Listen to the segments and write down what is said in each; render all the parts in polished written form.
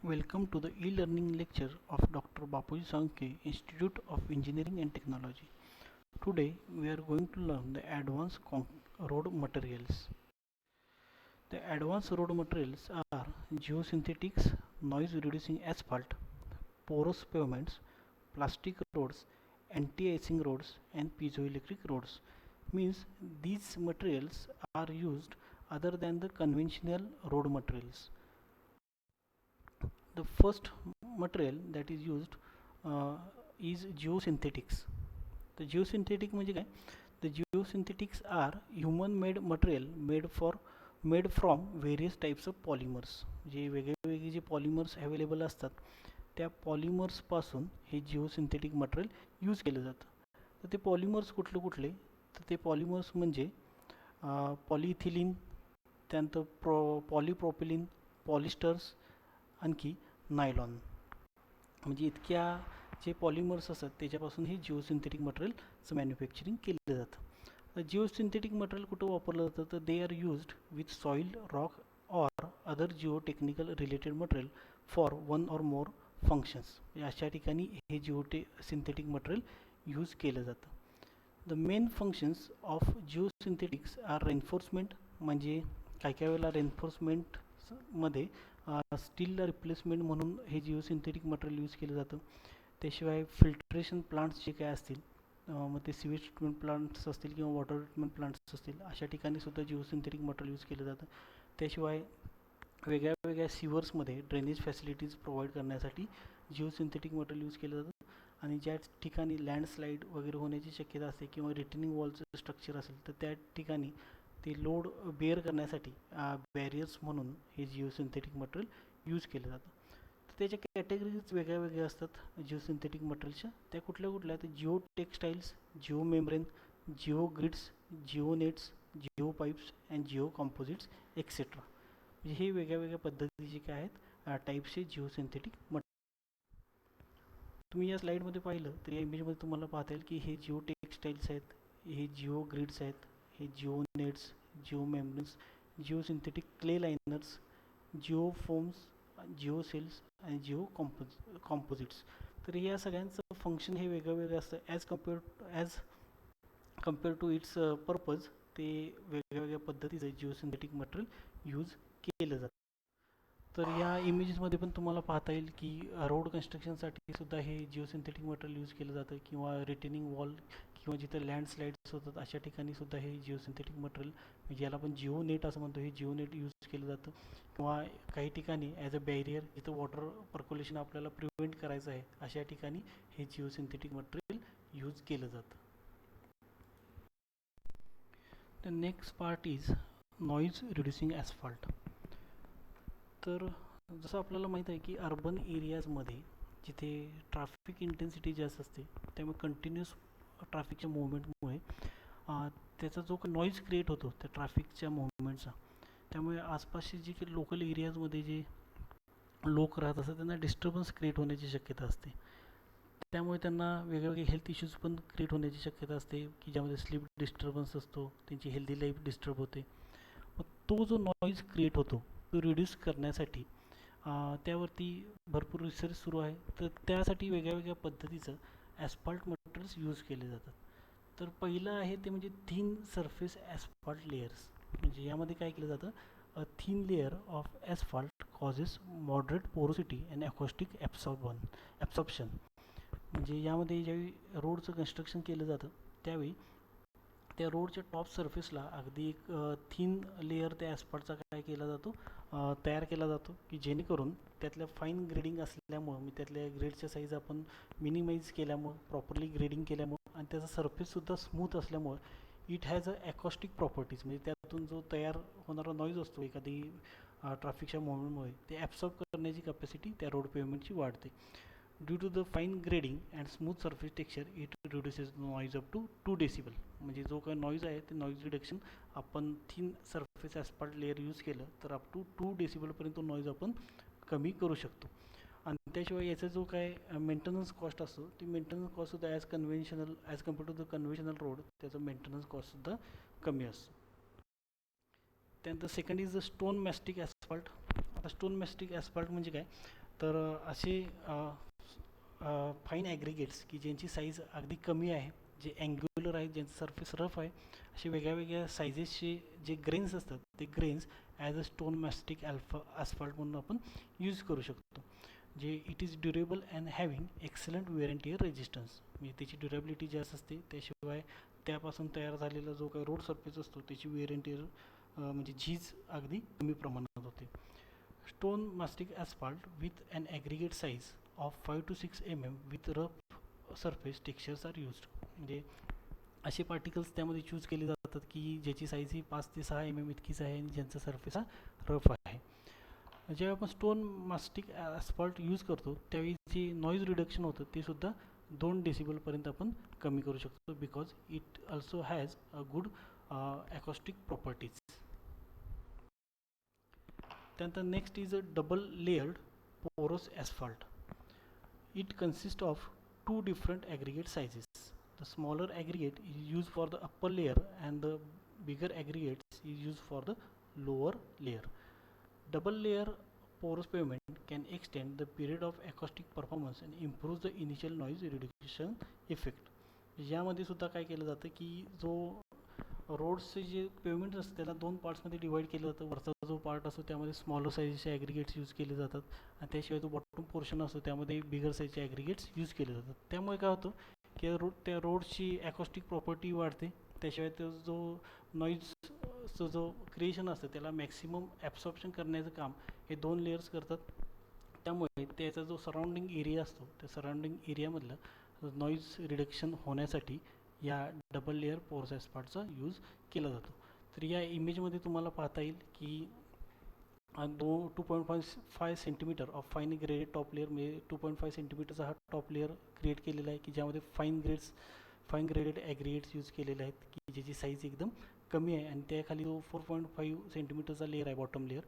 Welcome to the e-learning lecture of Dr. Bapuji Sankhe Institute of Engineering and Technology. Today we are going to learn the advanced road materials. The advanced road materials are geosynthetics, noise reducing asphalt, porous pavements, plastic roads, anti-icing roads and piezoelectric roads. Means these materials are used other than the conventional road materials. The first material that is used is geosynthetics. The geosynthetic म्हणजे काय? The geosynthetics are human made material made from various types of polymers. जे वेगवेगळे जे polymers available असतात त्या polymers पासून हे जिओसिंथेटिक material use केलं जातं. तर ते पॉलिमर्स कुठले तर ते पॉलिमर्स म्हणजे पॉलिइथिलीन, त्यानंतर पॉलिप्रोपिलिन, पॉलिस्टर्स, आणखी नायलॉन. म्हणजे इतक्या जे पॉलिमर्स असतात त्याच्यापासून हे जिओसिंथेटिक मटेरियलचं मॅन्युफॅक्चरिंग केलं जातं. जिओसिंथेटिक मटेरियल कुठं वापरलं जातं तर they are used with soil, rock or other geotechnical related material for one or more functions. अशा ठिकाणी हे सिंथेटिक मटेरियल यूज केलं जातं. The main functions of geosynthetics are reinforcement. म्हणजे काही वेळेला रेन्फोर्समेंटमध्ये स्टीलला रिप्लेसमेंट म्हणून हे जिओसिंथेटिक मटेरियल यूज केलं जातं. त्याशिवाय फिल्ट्रेशन प्लांट्स जे काय असतील, मग ते सिवेज ट्रीटमेंट प्लांट्स असतील किंवा वॉटर ट्रीटमेंट प्लांट्स असतील, अशा ठिकाणी सुद्धा जिओसिंथेटिक मटेरियल यूज केलं जातं. त्याशिवाय वेगळ्या सिवर्समध्ये ड्रेनेज फॅसिलिटीज प्रोव्हाइड करण्यासाठी जिओसिंथेटिक मटेरियल यूज केलं जातं. आणि ज्या ठिकाणी लँडस्लाईड वगैरे होण्याची शक्यता असते किंवा रिटेनिंग वॉलचं स्ट्रक्चर असेल तर त्या ठिकाणी ते लोड बेअर करण्यासाठी बॅरियर्स म्हणून हे जिओसिंथेटिक मटेरियल यूज केलं जातं. तर त्याच्या कॅटेगरीज वेगळ्या असतात जिओसिंथेटिक मटेरियलच्या. त्या कुठल्या तर Jio textiles, Jio membrane, Jio grids, Jio nets, Jio pipes and Jio composites etcetera. म्हणजे हे वेगळ्या पद्धतीचे काय आहेत टाईप्सचे जिओसिंथेटिक मटेरियल. तुम्ही या स्लाईडमध्ये पाहिलं तर या इमेजमध्ये तुम्हाला पाहता येईल की हे जिओ टेक्स्टाईल्स आहेत, हे जिओ ग्रिड्स आहेत, हे geonets, geomembranes, geosynthetic clay liners, geofoams, geocells आणि जिओ कॉम्पोजिट्स. तर या सगळ्यांचं फंक्शन हे वेगळं असतं as compare to its purpose. ते वेगळ्या पद्धतीचं जिओसिंथेटिक मटेरियल यूज केलं जातं. तर या इमेजेसमध्ये पण तुम्हाला पाहता येईल की रोड कन्स्ट्रक्शनसाठी सुद्धा हे जिओसिंथेटिक मटेरियल यूज केलं जातं किंवा रिटेनिंग वॉल किंवा जिथं लँडस्लाईड्स होतात अशा ठिकाणी सुद्धा हे जिओसिंथेटिक मटेरियल, म्हणजे याला आपण जिओ नेट असं म्हणतो, हे जिओ नेट यूज केलं जातं. किंवा काही ठिकाणी ॲज अ बॅरियर जिथं वॉटर पर्क्युलेशन आपल्याला प्रिव्हेंट करायचं आहे अशा ठिकाणी हे जिओसिंथेटिक मटेरियल यूज केलं जातं. The next part is noise reducing asphalt. तर जसं आपल्याला माहीत आहे की अर्बन एरियाजमध्ये जिथे ट्रॅफिक इंटेन्सिटी जास्त असते त्यामुळे कंटिन्युअस ट्रॅफिकच्या मुवमेंटमुळे त्याचा जो नॉईज क्रिएट होतो त्या ट्रॅफिकच्या मुवमेंटचा, त्यामुळे आसपासचे जे लोकल एरियाजमध्ये जे लोक राहत असतात त्यांना डिस्टर्बन्स क्रिएट होण्याची शक्यता असते. त्यामुळे त्यांना वेगवेगळे हेल्थ इश्यूज पण क्रिएट होण्याची शक्यता असते की ज्यामध्ये स्लीप डिस्टर्बन्स असतो, त्यांची हेल्दी लाईफ डिस्टर्ब होते. मग तो जो नॉईज क्रिएट होतो तो रिड्यूस करण्यासाठी त्यावरती भरपूर रिसर्च सुरू आहे. तर त्यासाठी वेगळ्या पद्धतीचं ॲस्फाल्ट मटेरियल्स यूज केले जातात. तर पहिलं आहे ते म्हणजे थिन सरफेस ॲस्फाल्ट लेयर्स. म्हणजे यामध्ये काय केलं जातं, a thin layer of asphalt causes moderate porosity and acoustic absorption. म्हणजे यामध्ये ज्यावेळी रोडचं कन्स्ट्रक्शन केलं जातं त्यावेळी त्या रोडच्या टॉप सरफेसला अगदी एक थिन लेयर त्या ॲस्फाल्टचा काय केला जातो, तयार केला जातो की जेणेकरून त्यातल्या फाईन ग्रेडिंग असल्यामुळं, मी त्यातल्या ग्रेडच्या साईज आपण मिनिमाइज केल्यामुळं, प्रॉपरली ग्रेडिंग केल्यामुळं आणि त्याचा सरफेससुद्धा स्मूथ असल्यामुळं इट हॅज अ ॲकॉस्टिक प्रॉपर्टीज. म्हणजे त्यातून जो तयार होणारा नॉईज असतो एखादी ट्रॅफिकच्या मुवमेंटमुळे ते ॲब्सॉर्ब करण्याची कॅपॅसिटी त्या रोड पेमेंटची वाढते. Due to the fine grading and smooth surface texture it reduces noise up to 2 decibel. म्हणजे जो काही नॉईज आहे ते नॉईज रिडक्शन आपण thin surface asphalt layer use केलं तर अप टू 2 डेसिबलपर्यंत तो नॉईज आपण कमी करू शकतो. आणि त्याशिवाय याचा जो काय मेंटेनन्स कॉस्ट असतो ती मेंटेनन्स कॉस्टसुद्धा as compare to the conventional road त्याचं मेंटेनन्स कॉस्टसुद्धा कमी असतो. त्यानंतर second is the stone mastic asphalt. आता स्टोन मॅस्टिक ॲस्फाल्ट म्हणजे काय तर असे फाईन ॲग्रिगेट्स की ज्यांची साईज अगदी कमी आहे, जे अँग्युलर आहेत, ज्यांचं सरफेस रफ आहे, असे वेगळ्या वेगळ्या सायझेसचे जे ग्रेन्स असतात ते grains as a stone mastic asphalt म्हणून आपण यूज करू शकतो. जे it is durable and having excellent wear and tear resistance, म्हणजे त्याची ड्युरेबिलिटी जास्त असते. त्याशिवाय त्यापासून तयार झालेला जो काही रोड सरफेस असतो त्याची वेअर अँड टिअर म्हणजे झीज अगदी कमी प्रमाणात होते. Stone mastic asphalt with an aggregate size of 5 to 6 mm with rough surface textures are used. म्हणजे असे पार्टिकल्स त्यामध्ये चूज केले जातात की ज्याची साईज ही 5 ते 6 mm इतकीच आहे आणि ज्यांचा सरफेस हा रफ आहे. जेव्हा आपण स्टोन मास्टिक ॲस्फाल्ट यूज करतो त्यावेळी जे नॉईज रिडक्शन होतं ते सुद्धा 2 डेसिबलपर्यंत आपण कमी करू शकतो, because it also has a good acoustic properties. त्यानंतर next is a double layered porous asphalt. It consists of two different aggregate sizes. The smaller aggregate is used for the upper layer and the bigger aggregates is used for the lower layer. Double layer porous pavement can extend the period of acoustic performance and improve the initial noise reduction effect. यामध्ये सुद्धा काय केलं जातं की जो रोड्सचे जे payment असतं त्याला 2 पार्ट्समध्ये डिवाईड केलं जातं. वरचा जो पार्ट असतो त्यामध्ये स्मॉलर साईजचे ॲग्रिगेट्स यूज केले जातात आणि त्याशिवाय जो बॉटम पोर्शन असतो त्यामध्ये बिगर साईजचे ॲग्रिगेट्स यूज केले जातात. त्यामुळे काय होतं की त्या रोडची ॲकॉस्टिक प्रॉपर्टी वाढते. त्याशिवाय तो जो नॉईजचं जो क्रिएशन असतं त्याला मॅक्सिमम ॲब्सॉर्प्शन करण्याचं काम हे 2 लेयर्स करतात. त्यामुळे त्याचा जो सराउंडिंग एरिया असतो त्या सराउंडिंग एरियामधलं नॉईज रिडक्शन होण्यासाठी या डबल लेयर पोर्स ॲस्फाल्टचा यूज केला जातो. तर या इमेजमध्ये तुम्हाला पाहता येईल की 2.5 centimetre of fine graded top layer, म्हणजे 2.5 सेंटीमीटरचा हा टॉप लेअर क्रिएट केलेला आहे की ज्यामध्ये फाईन ग्रेडेड ॲग्रिगेट्स यूज केलेले आहेत की ज्याची साईज एकदम कमी आहे. आणि त्याखाली जो 4.5 सेंटीमीटरचा लेअर आहे बॉटम लेअर,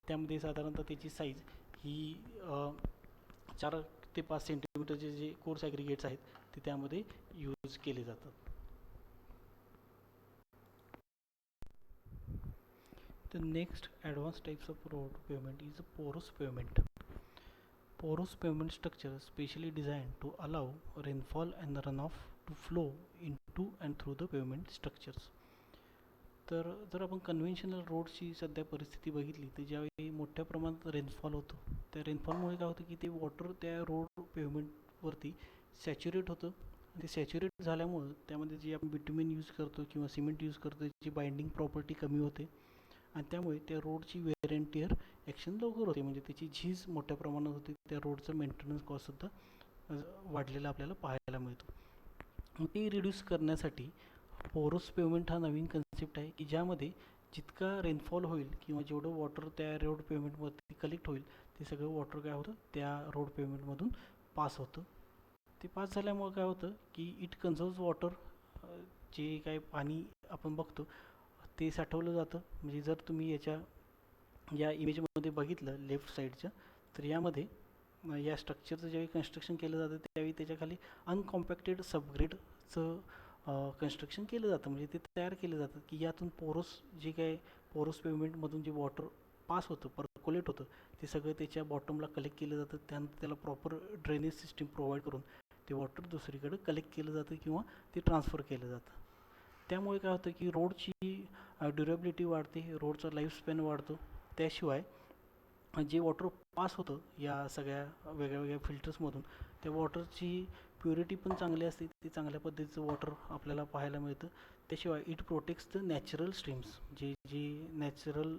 त्यामध्ये साधारणतः त्याची साईज ही 4 ते 5 सेंटीमीटरचे जे कोर्स ॲग्रिगेट्स आहेत ते त्यामध्ये यूज केले जातात. The next advanced types of road pavement is a porous pavement. Porous pavement structure specially designed to allow rainfall and runoff to flow into and through the pavement structures. तर जर आपण conventional रोडची सध्या परिस्थिती बघितली तर ज्यावेळी मोठ्या प्रमाणात रेनफॉल होतो त्या रेनफॉलमुळे काय होतं की ते वॉटर त्या रोड पेव्हमेंटवरती सॅच्युरेट होतं. ते सॅच्युरेट झाल्यामुळं त्यामध्ये जे आपण बिट्युमिन यूज करतो किंवा सिमेंट यूज करतो त्याची बाइंडिंग प्रॉपर्टी कमी होते आणि त्यामुळे त्या रोडची वेअर अँड टिअर ॲक्शन लवकर होते, म्हणजे त्याची झीज मोठ्या प्रमाणात होते. त्या रोडचं मेंटेनन्स कॉस्टसुद्धा वाढलेला आपल्याला पाहायला मिळतो. मग ते रिड्यूस करण्यासाठी पोरस पेव्हमेंट हा नवीन कन्सेप्ट आहे की ज्यामध्ये जितका रेनफॉल होईल किंवा जेवढं वॉटर त्या रोड पेव्हमेंटवरती कलेक्ट होईल ते सगळं वॉटर काय होतं त्या रोड पेव्हमेंटमधून पास होतं. ते पास झाल्यामुळं काय होतं की इट कन्झर्व्स वॉटर, जे काय पाणी आपण बघतो ते साठवलं जातं. म्हणजे जर तुम्ही या इमेजमध्ये बघितलं लेफ्ट साईडच्या, तर यामध्ये या स्ट्रक्चरचं ज्यावेळी कन्स्ट्रक्शन केलं जातं त्यावेळी त्याच्याखाली अनकॉम्पॅक्टेड सबग्रेडचं कन्स्ट्रक्शन केलं जातं. म्हणजे ते तयार केलं जातं की यातून जे काय पोरस पेव्हमेंटमधून जे वॉटर पास होतं पर्क्युलेट होतं ते सगळं त्याच्या बॉटमला कलेक्ट केलं जातं. त्यानंतर त्याला प्रॉपर ड्रेनेज सिस्टीम प्रोव्हाइड करून ते वॉटर दुसरीकडे कलेक्ट केलं जातं किंवा ते ट्रान्सफर केलं जातं. त्यामुळे काय होतं की रोडची ड्युरेबिलिटी वाढते, रोडचा लाईफस्पॅन वाढतो. त्याशिवाय जे वॉटर पास होतं या सगळ्या वेगळ्या वेगळ्या फिल्टर्समधून त्या वॉटरची प्युरिटी पण चांगली असते. ते चांगल्या पद्धतीचं वॉटर आपल्याला पाहायला मिळतं. त्याशिवाय it protects the natural streams, जी नॅचरल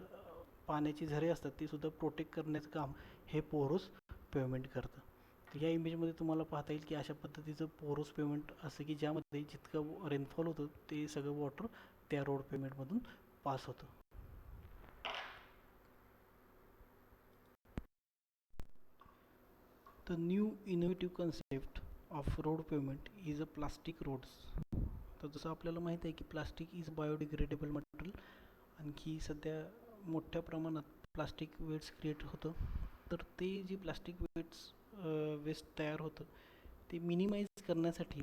पाण्याची झरे असतात ते सुद्धा प्रोटेक्ट करण्याचं काम हे पोरस पेव्हमेंट करतं. तर या इमेजमध्ये तुम्हाला पाहता येईल की अशा पद्धतीचं पोरस पेव्हमेंट असं की ज्यामध्ये जितकं रेनफॉल होतं ते सगळं वॉटर त्या रोड पेव्हमेंटमधून पास होतं. The new innovative concept of road pavement is a plastic roads. तर जसं आपल्याला माहीत आहे की प्लास्टिक इज बायोडिग्रेडेबल मटेरियल, आणखी सध्या मोठ्या प्रमाणात प्लास्टिक वेट्स क्रिएट होतं. तर ते जे प्लास्टिक वेस्ट तयार होतं ते मिनिमाइज करण्यासाठी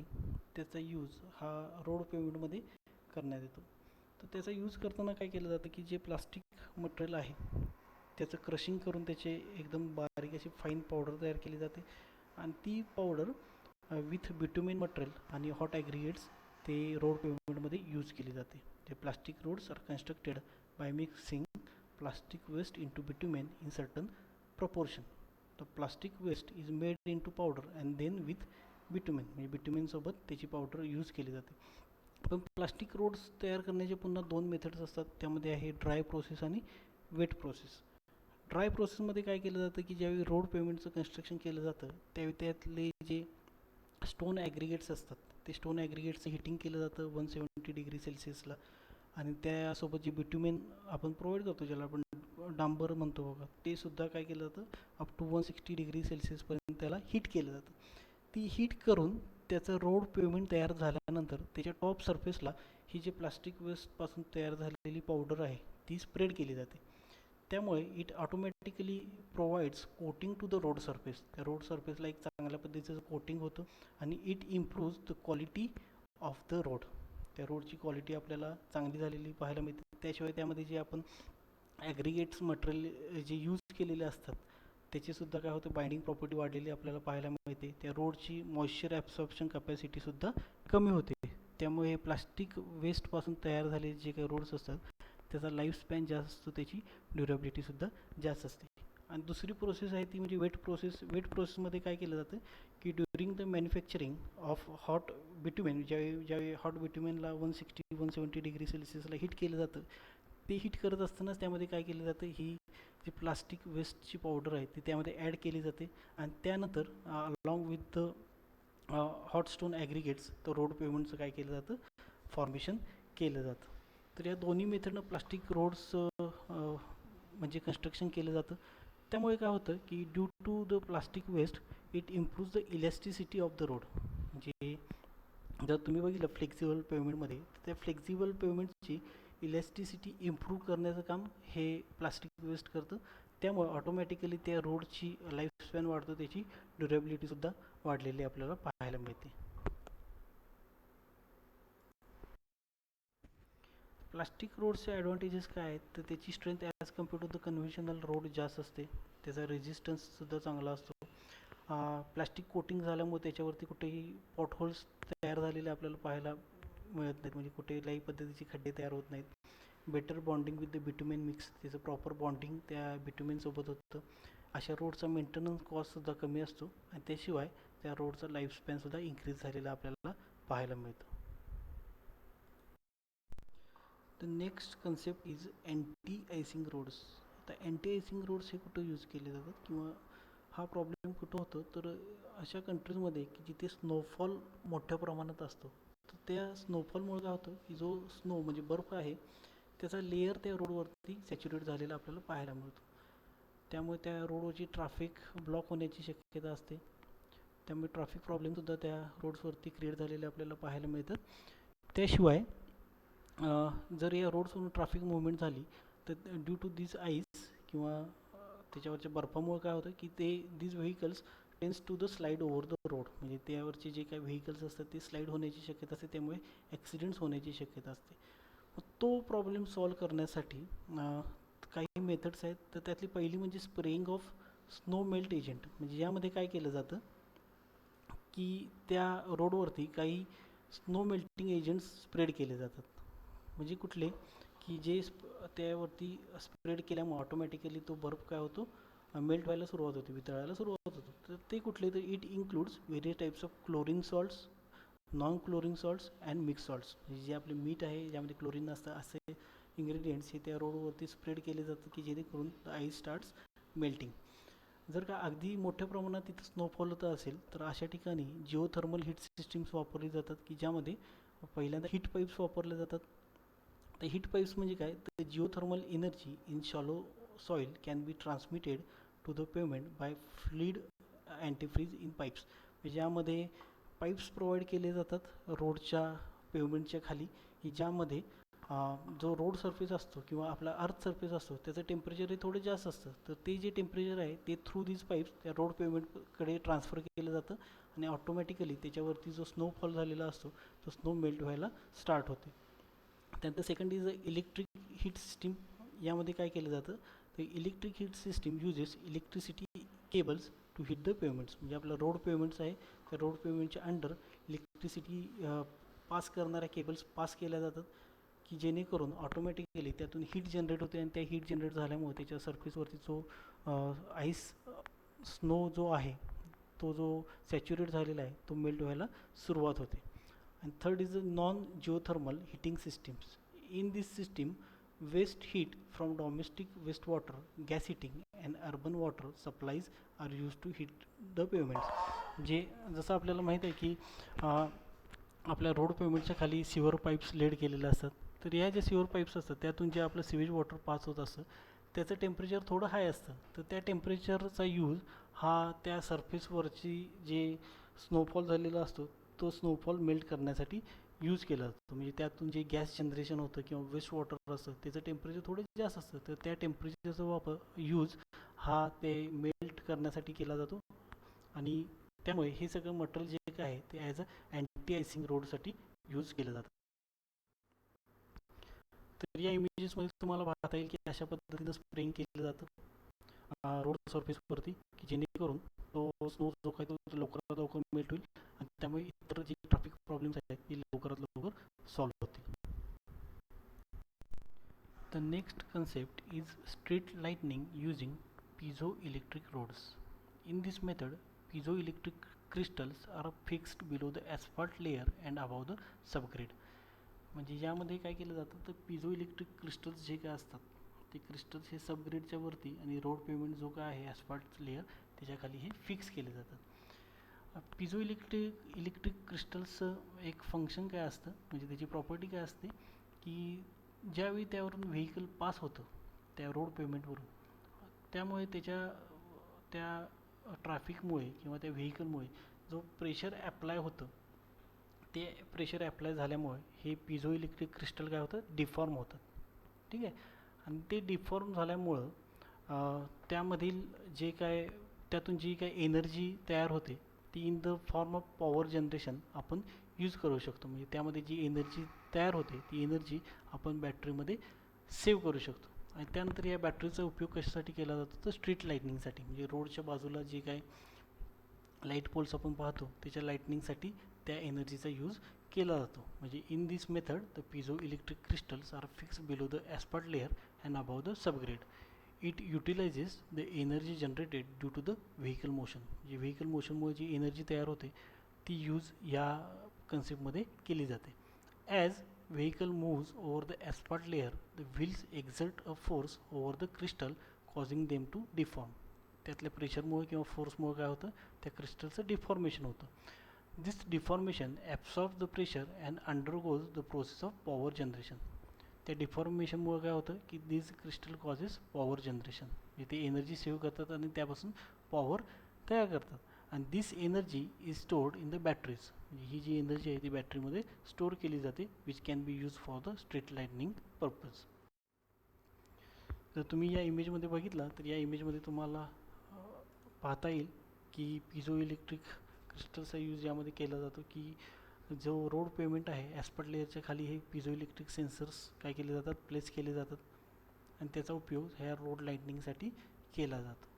त्याचा यूज हा रोड पेव्हमेंटमध्ये करण्यात येतो. तर त्याचा यूज करताना काय केलं जातं की जे प्लास्टिक मटेरियल आहे त्याचं क्रशिंग करून त्याचे एकदम बारीक अशी फाईन पावडर तयार केली जाते आणि ती पावडर विथ बिटुमेन मटेरियल आणि हॉट ॲग्रिगेट्स ते रोड पेमेंटमध्ये यूज केली जाते. The plastic roads are constructed by mixing plastic waste into bitumen in certain proportion. The plastic waste is made into powder and then with bitumen म्हणजे bitumen सोबत त्याची powder use केली जाते. पण प्लास्टिक रोड्स तयार करण्याचे पुन्हा दोन मेथड्स असतात. त्यामध्ये आहे ड्राय प्रोसेस आणि वेट प्रोसेस. ड्राय प्रोसेसमध्ये काय केलं जातं की ज्यावेळी रोड पेमेंटचं कन्स्ट्रक्शन केलं जातं त्यावेळी त्यातले जे स्टोन ॲग्रिगेट्स असतात ते स्टोन ॲग्रिगेट्सचं हिटिंग केलं जातं 170°C आणि त्यासोबत जे बिट्युमेन आपण प्रोव्हाइड करतो ज्याला आपण डांबर म्हणतो बघा ते सुद्धा काय केलं जातं अप टू 160°C पर्यंत त्याला हीट केलं जातं. ती हीट करून त्याचं रोड पेमेंट तयार झाल्यानंतर त्याच्या टॉप सरफेसला ही जे प्लास्टिक वेस्टपासून तयार झालेली पावडर आहे ती स्प्रेड केली जाते. त्यामुळे it automatically provides coating to the road surface. त्या रोड सरफेसला एक चांगल्या पद्धतीचं कोटिंग होतं आणि it improves the quality of the road. त्या रोडची क्वालिटी आपल्याला चांगली झालेली पाहायला मिळते. त्याशिवाय त्यामध्ये जे आपण ॲग्रिगेट्स मटेरियल जे यूज केलेले असतात त्याचेसुद्धा काय होतं बाइंडिंग प्रॉपर्टी वाढलेली आपल्याला पाहायला मिळते. त्या रोडची मॉइश्चर ॲब्सॉर्प्शन कपॅसिटीसुद्धा कमी होते. त्यामुळे प्लास्टिक वेस्टपासून तयार झालेले जे काही रोड्स असतात त्याचा लाईफ स्पॅन जास्त असतो, त्याची ड्युरेबिलिटीसुद्धा जास्त असते. आणि दुसरी प्रोसेस आहे ती म्हणजे वेट प्रोसेस. वेट प्रोसेसमध्ये काय केलं जातं की during the manufacturing of hot bitumen ज्यावेळी हॉट बिट्युमेनला 160-170°C हीट केलं जातं ते हीट करत असतानाच त्यामध्ये काय केलं जातं ही जी प्लास्टिक वेस्टची पावडर आहे ती त्यामध्ये ॲड केली जाते आणि त्यानंतर along with the hot stone aggregates तर रोड पेमेंटचं काय केलं जातं फॉर्मेशन केलं जातं. तर या दोन्ही मेथडनं प्लास्टिक रोड्स म्हणजे कन्स्ट्रक्शन केलं जातं. त्यामुळे काय होतं की due to the plastic waste it improves the elasticity of the road. म्हणजे जर तुम्ही बघितलं फ्लेक्झिबल पेमेंटमध्ये त्या फ्लेक्झिबल पेमेंटची इलॅस्टिसिटी इम्प्रूव्ह करण्याचं काम हे प्लास्टिक वेस्ट करतं. त्यामुळे ऑटोमॅटिकली त्या रोडची लाईफस्पॅन वाढतो, त्याची ड्युरेबिलिटीसुद्धा वाढलेली आपल्याला पाहायला मिळते. प्लास्टिक रोडचे ॲडव्हान्टेजेस काय आहेत तर त्याची strength as compare to the conventional road जास्त असते. त्याचा रेजिस्टन्ससुद्धा चांगला असतो. प्लास्टिक कोटिंग झाल्यामुळे त्याच्यावरती कुठेही पॉटहोल्स तयार झालेले आपल्याला पाहायला मिळत नाहीत, म्हणजे कुठेही पद्धतीचे खड्डे तयार होत नाहीत. Better bonding with the bitumen mix, त्याचं प्रॉपर बॉन्डिंग त्या बिट्युमेनसोबत होतं. अशा रोडचा मेंटेनन्स कॉस्टसुद्धा कमी असतो आणि त्याशिवाय त्या रोडचा लाईफस्पॅनसुद्धा इन्क्रीज झालेला आपल्याला पाहायला मिळतं. The next concept is anti icing roads. आता अँटी आयसिंग रोड्स हे कुठं यूज केले जातात किंवा हा प्रॉब्लेम कुठं होतो तर अशा कंट्रीजमध्ये की जिथे स्नोफॉल मोठ्या प्रमाणात असतो तर त्या स्नोफॉलमुळे काय होतं की जो स्नो म्हणजे बर्फ आहे त्याचा लेयर त्या रोडवरती सॅच्युरेट झालेला आपल्याला पाहायला मिळतो. त्यामुळे त्या रोडवरची ट्रॅफिक ब्लॉक होण्याची शक्यता असते. त्यामुळे ट्रॅफिक प्रॉब्लेमसुद्धा त्या रोड्सवरती क्रिएट झालेले आपल्याला पाहायला मिळतात. त्याशिवाय जर या रोड्सवरून ट्रॅफिक मुवमेंट झाली तर ड्यू टू दिस आईस किंवा त्याच्यावरच्या बर्फामुळे काय होतं की ते this vehicles tends to the slide over the road. म्हणजे त्यावरचे जे काही व्हेकल्स असतात ते स्लाईड होण्याची शक्यता असते, त्यामुळे ॲक्सिडेंट्स होण्याची शक्यता असते. मग तो प्रॉब्लेम सॉल्व करण्यासाठी काही मेथड्स आहेत. तर त्यातली पहिली म्हणजे spraying of snow melt agent. म्हणजे यामध्ये काय केलं जातं की त्या रोडवरती काही स्नो मेल्टिंग एजंट्स स्प्रेड केले जातात. म्हणजे कुठले की जे त्यावरती स्प्रेड केल्यामुळे ऑटोमॅटिकली तो बर्फ काय होतो मेल्ट व्हायला सुरुवात होते, वितळायला सुरुवात होतो. तर ते कुठले तर it includes various types of chlorine salts, non chlorine salts and mix salts. म्हणजे जे आपले मीठ आहे ज्यामध्ये क्लोरीन नसतं असे इन्ग्रेडियंट्स हे त्या रोडवरती स्प्रेड केले जातात की जेणेकरून द आईस स्टार्ट्स मेल्टिंग. जर का अगदी मोठ्या प्रमाणात तिथं स्नोफॉल होत असेल तर अशा ठिकाणी जिओथर्मल हीट सिस्टीम्स वापरली जातात की ज्यामध्ये पहिल्यांदा हीट पाईप्स वापरले जातात. तर हीट पाईप्स म्हणजे काय तर geothermal energy in shallow soil can be transmitted to the pavement by fluid antifreeze in pipes. म्हणजे यामध्ये पाईप्स प्रोव्हाइड केले जातात रोडच्या पेमेंटच्या खाली की ज्यामध्ये जो रोड सरफेस असतो किंवा आपला अर्थ सरफेस असतो त्याचं टेम्परेचर हे थोडं जास्त असतं. तर ते जे टेम्परेचर आहे ते थ्रू दिस पाईप्स त्या रोड पेमेंटकडे ट्रान्सफर केलं जातं आणि ऑटोमॅटिकली त्याच्यावरती जो स्नोफॉल झालेला असतो तो स्नो मेल्ट व्हायला स्टार्ट होते. त्यानंतर second is electric heat system. यामध्ये काय केलं जातं The electric heat system uses electricity cables to heat the pavements. म्हणजे आपलं रोड पेमेंट्स आहे, त्या रोड पेमेंटच्या अंडर इलेक्ट्रिसिटी पास करणाऱ्या केबल्स पास केल्या जातात की जेणेकरून ऑटोमॅटिकली त्यातून हीट जनरेट होते आणि त्या हीट जनरेट झाल्यामुळे त्याच्या सरफेसवरती जो आईस स्नो जो आहे तो जो सॅच्युरेट झालेला आहे तो मेल्ट व्हायला सुरुवात होते. And third is the non geothermal heating systems. In this system waste heat from domestic wastewater, gas heating and urban water supplies are used to heat the pavements. जे जसं आपल्याला माहीत आहे की आपल्या रोड पेमेंटच्या खाली सिवर पाईप्स लेड केलेले असतात, तर या ज्या सिवर पाईप्स असतात त्यातून जे आपलं सिवेज वॉटर पास होत असतं त्याचं टेम्परेचर थोडं हाय असतं, तर त्या टेम्परेचरचा यूज हा त्या सरफेसवरची जे स्नोफॉल झालेला असतो तो स्नोफॉल मेल्ट करण्यासाठी यूज केला जातो. म्हणजे त्यातून जे गॅस जनरेशन होतं किंवा वेस्ट वॉटर असतं त्याचं टेम्परेचर थोडं जास्त असतं, तर त्या टेम्परेचरचा वापर यूज हा ते मेल्ट करण्यासाठी केला जातो. आणि त्यामुळे हे सगळं मटेरियल जे काय आहे ते ॲज अ अँटी आयसिंग रोडसाठी यूज केलं जातं. तर या इमेजेसमध्ये तुम्हाला पाहता येईल की अशा पद्धतीनं स्प्रेइंग केलं जातं रोड सरफेसवरती की जेणेकरून तो स्नो जो काय तो लवकरात लवकर मेल्ट होईल आणि त्यामुळे इतर जे ट्रॅफिक प्रॉब्लेम्स आहेत ते लवकरात लवकर सॉल्व्ह होतील. The next concept is street lighting using piezoelectric rods. In this method, piezoelectric crystals are fixed below the asphalt layer and above the subgrade. म्हणजे यामध्ये काय केलं जातं तर पिझो इलेक्ट्रिक क्रिस्टल्स जे काय असतात ते क्रिस्टल्स हे सबग्रेडच्या वरती आणि रोड पेमेंट जो काय आहे ॲस्फाल्ट लेअर त्याच्याखाली हे फिक्स केले जातात. पिझो इलेक्ट्रिक क्रिस्टल्सचं एक फंक्शन काय असतं म्हणजे त्याची प्रॉपर्टी काय असते की ज्यावेळी त्यावरून व्हेकल पास होतं त्या रोड पेमेंटवरून त्यामुळे त्या ट्रॅफिकमुळे किंवा त्या व्हेकलमुळे जो प्रेशर ॲप्लाय होतं ते प्रेशर ॲप्लाय झाल्यामुळे हे पिझो इलेक्ट्रिक क्रिस्टल काय होतं डिफॉर्म होतं. ठीक आहे. आणि ते डिफॉर्म झाल्यामुळं त्यामधील जे काय त्यातून जी काय एनर्जी तयार होते ती in the form of power generation आपण यूज करू शकतो. म्हणजे त्यामध्ये जी एनर्जी तयार होते ती एनर्जी आपण बॅटरीमध्ये सेव्ह करू शकतो. आणि त्यानंतर या बॅटरीचा उपयोग कशासाठी केला जातो तर स्ट्रीट लाईटनिंगसाठी. म्हणजे रोडच्या बाजूला जे काय लाईट पोल्स आपण पाहतो त्याच्या लाईटनिंगसाठी त्या एनर्जीचा यूज केला जातो. म्हणजे in this method the piezoelectric crystals are fixed below the asphalt layer and above the subgrade. It utilizes the energy generated due to the vehicle motion. जे व्हेकल मोशनमुळे जी एनर्जी तयार होते ती यूज या कन्सेप्टमध्ये केली जाते. As vehicle moves over the asphalt layer the wheels exert a force over the crystal causing them to deform. त्यातल्या प्रेशरमुळे किंवा फोर्समुळे काय होतं त्या क्रिस्टलचं डिफॉर्मेशन होतं. This deformation absorb the pressure and undergoes the process of power generation. त्या डिफॉर्मेशनमुळे काय होतं की this crystal causes power generation. म्हणजे ते एनर्जी सेव्ह करतात आणि त्यापासून पॉवर तयार करतात. आणि this energy is stored in the batteries. म्हणजे ही जी एनर्जी आहे ती बॅटरीमध्ये स्टोअर केली जाते which can be use for the street lightning purpose. जर तुम्ही या इमेजमध्ये बघितला तर या इमेजमध्ये तुम्हाला पाहता येईल की पिझो इलेक्ट्रिक क्रिस्टलचा यूज यामध्ये केला जातो की जो रोड पेमेंट आहे ॲस्फाल्ट लेअरच्या खाली हे पिझो इलेक्ट्रिक सेन्सर्स काय केले जातात प्लेस केले जातात आणि त्याचा उपयोग ह्या रोड लाईटनिंगसाठी केला जातो.